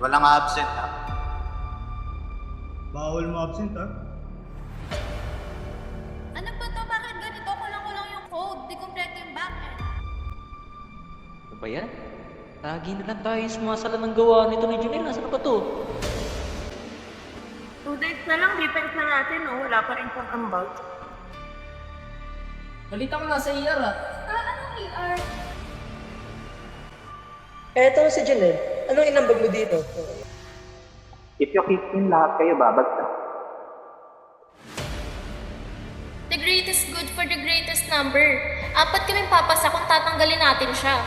Walang absent ha. Bawal mo absent ha? Ano ba to? Bakit ganito? Kulang-kulang yung code. Di kompleto yung backend. Ano ba yan? Lagi na lang tayo sumasala ng gawa nito ni Junel. Nasaan na ba to? 2 days na lang, defense na natin, oh. Wala pa rin pang ambag. Balita ko nasa ER ah. Anong ER? Eto si Janelle. Anong inambag mo dito? If you kick in, lahat kayo babagsak. The greatest good for the greatest number. 4 kaming papasa kung tatanggalin natin siya.